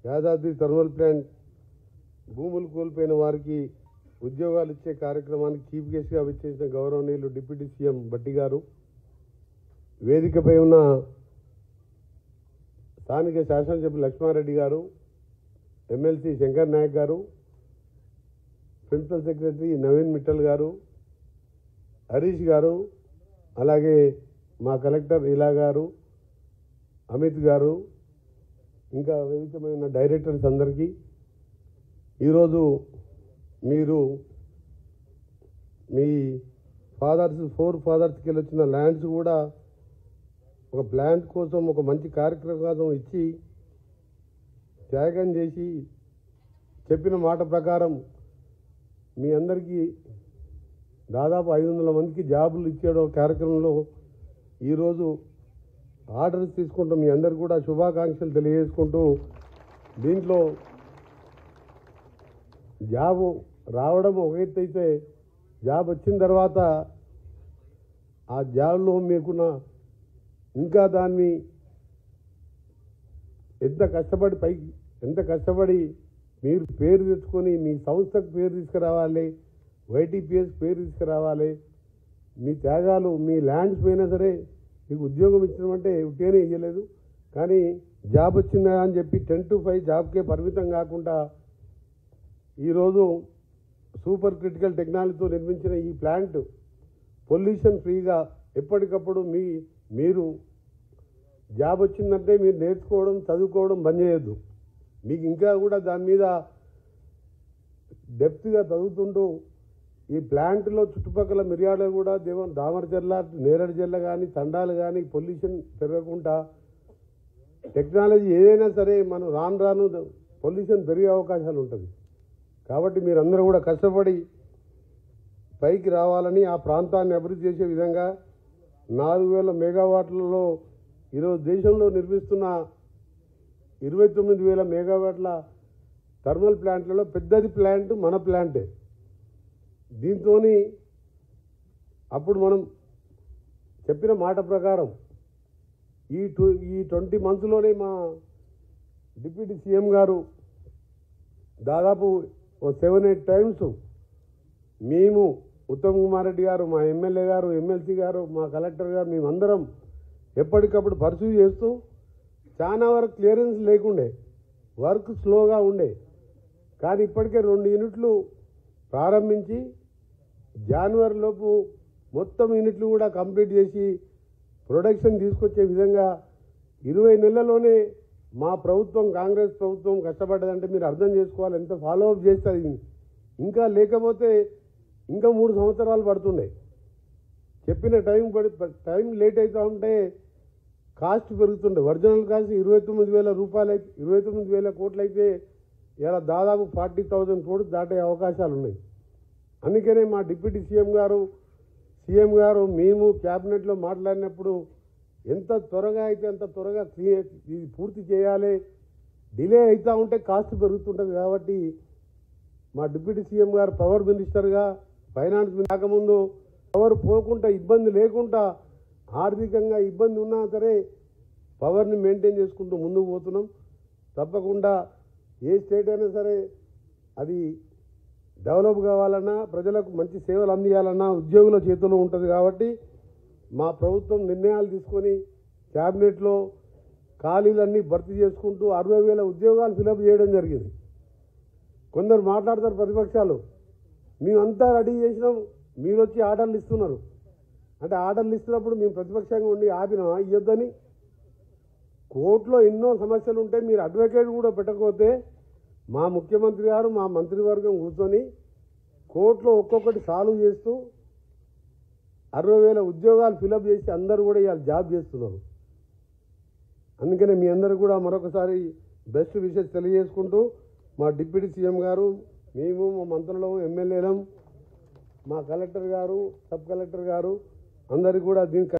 Yadadri thermal plant భూములు కోల్పోయిన వారికి ఉద్యోగాలు ఇచ్చే కార్యక్రమానికి చీఫ్ గెస్ట్గా విచ్చేసిన గౌరవనీయులు డిప్యూటీ సీఎం భట్టి గారు, వేదికపై ఉన్న స్థానిక శాసనసభ్యులు లక్ష్మారెడ్డి గారు, ఎమ్మెల్సీ శంకర్ నాయక్ గారు, ప్రిన్సిపల్ సెక్రటరీ నవీన్ మిట్టల్ గారు, హరీష్ గారు, అలాగే మా కలెక్టర్ ఇలా గారు, అమిత్ గారు, ఇంకా వేదికపై ఉన్న డైరెక్టర్స్ అందరికీ ఈరోజు మీరు మీ ఫోర్ ఫాదర్స్కి వచ్చిన ల్యాండ్స్ కూడా ఒక ప్లాంట్ కోసం ఒక మంచి కార్యక్రమం ఇచ్చి త్యాగం చేసి చెప్పిన మాట ప్రకారం మీ అందరికీ దాదాపు 500 మందికి జాబులు ఇచ్చే కార్యక్రమంలో ఈరోజు ఆర్డర్స్ తీసుకుంటూ మీ అందరు కూడా శుభాకాంక్షలు తెలియజేసుకుంటూ, దీంట్లో జాబు రావడం ఒక ఎత్తు అయితే జాబ్ వచ్చిన తర్వాత ఆ జాబ్లో మీకున్న ఇంకా దాన్ని ఎంత కష్టపడి మీరు పేరు తెచ్చుకొని మీ సంస్థకు పేరు తీసుకురావాలి, వైటీపీఎస్ పేరు తీసుకురావాలి. మీ త్యాగాలు మీ ల్యాండ్స్ పోయినా సరే మీకు ఉద్యోగం ఇచ్చినామంటే ఉట్టిగానే ఇవ్వలేదు, కానీ జాబ్ వచ్చిందా అని చెప్పి 10 to 5 జాబ్కే పరిమితం కాకుండా ఈరోజు సూపర్ క్రిటికల్ టెక్నాలజీతో నిర్మించిన ఈ ప్లాంట్ పొల్యూషన్ ఫ్రీగా ఎప్పటికప్పుడు మీరు జాబ్ వచ్చిందంటే మీరు నేర్చుకోవడం చదువుకోవడం బంద్ చేయొద్దు. మీకు ఇంకా కూడా దాని మీద డెప్త్గా చదువుతుంటూ ఈ ప్లాంట్లో చుట్టుపక్కల మిర్యాడలు కూడా దామరచర్ల, నేరడిచెర్ల కానీ తండాలు కానీ పొల్యూషన్ పెరగకుండా టెక్నాలజీ ఏదైనా సరే మనం రాను పొల్యూషన్ పెరిగే అవకాశాలు ఉంటుంది. కాబట్టి మీరందరూ కూడా కష్టపడి పైకి రావాలని, ఆ ప్రాంతాన్ని అభివృద్ధి చేసే విధంగా 4000 మెగావాట్లలో ఈరోజు దేశంలో నిర్మిస్తున్న 29,000 మెగావాట్ల థర్మల్ ప్లాంట్లలో పెద్దది ప్లాంట్ మన ప్లాంటే. దీంతో అప్పుడు మనం చెప్పిన మాట ప్రకారం ఈ 20 monthsలోనే మా డిప్యూటీ సీఎం గారు దాదాపు 7-8 times మేము, ఉత్తమ్ కుమార్ రెడ్డి గారు, మా ఎమ్మెల్యే గారు, ఎమ్మెల్సీ గారు, మా కలెక్టర్ గారు, మేమందరం ఎప్పటికప్పుడు పర్సూ చేస్తూ చాలా వరకు క్లియరెన్స్ లేకుండే, వర్క్ స్లోగా ఉండే, కానీ ఇప్పటికే 2 యూనిట్లు ప్రారంభించి జనవరిలోపు మొత్తం యూనిట్లు కూడా కంప్లీట్ చేసి ప్రొడక్షన్ తీసుకొచ్చే విధంగా 20 నెలల్లోనే మా ప్రభుత్వం, కాంగ్రెస్ ప్రభుత్వం కష్టపడ్డదంటే మీరు అర్థం చేసుకోవాలి ఎంత ఫాలోఅప్ చేస్తుంది. ఇంకా లేకపోతే ఇంకా 3 సంవత్సరాలు పడుతుండే. చెప్పిన టైం లేట్ అవుతూ ఉంటే కాస్ట్ పెరుగుతుండే. ఒరిజినల్ కాస్ట్ 29,000 రూపాయలు, 29,000 కోట్లు అయితే ఇలా దాదాపు 40,000 crores దాటే అవకాశాలు ఉన్నాయి. అందుకనే మా డిప్యూటీ సీఎం గారు మేము క్యాబినెట్లో మాట్లాడినప్పుడు ఎంత త్వరగా అయితే అంత త్వరగా ఇది పూర్తి చేయాలి, డిలే అవుతూ ఉంటే కాస్ట్ పెరుగుతుంటుంది. కాబట్టి మా డిప్యూటీ సీఎం గారు పవర్ మినిస్టర్గా, ఫైనాన్స్ రాకముందు పవర్ పోకుండా ఇబ్బంది లేకుండా, ఆర్థికంగా ఇబ్బంది ఉన్నా సరే పవర్ని మెయింటైన్ చేసుకుంటూ ముందుకు పోతున్నాం. తప్పకుండా ఏ స్టేట్ అయినా సరే అది డెవలప్ కావాలన్నా, ప్రజలకు మంచి సేవలు అందియాలన్నా ఉద్యోగుల చేతుల్లో ఉంటుంది. కాబట్టి మా ప్రభుత్వం నిర్ణయాలు తీసుకొని క్యాబినెట్లో ఖాళీలన్నీ భర్తీ చేసుకుంటూ 60,000 ఉద్యోగాలు ఫిలప్ చేయడం జరిగింది. కొందరు మాట్లాడతారు ప్రతిపక్షాలు, మేమంతా రెడీ చేసినాం, మీరు వచ్చి ఆర్డర్లు ఇస్తున్నారు అంటే, ఆర్డర్లు ఇస్తున్నప్పుడు మేము ప్రతిపక్షంగా ఉండి ఆపినామా ఇవ్వద్దని? కోర్టులో ఎన్నో సమస్యలు ఉంటే మీరు అడ్వకేట్ కూడా పెట్టకపోతే మా ముఖ్యమంత్రి గారు, మా మంత్రివర్గం కూర్చొని కోర్టులో ఒక్కొక్కటి సాల్వ్ చేస్తూ 60,000 ఉద్యోగాలు ఫిలప్ చేసి అందరూ కూడా ఇవాళ జాబ్ చేస్తున్నారు. అందుకనే మీ అందరూ కూడా మరొకసారి బెస్ట్ విషెస్ తెలియజేసుకుంటూ, మా డిప్యూటీ సీఎం గారు, మేము, మా మంత్రులం, ఎమ్మెల్యేలం, మా కలెక్టర్ గారు, సబ్ కలెక్టర్ గారు అందరికీ కూడా దీనికి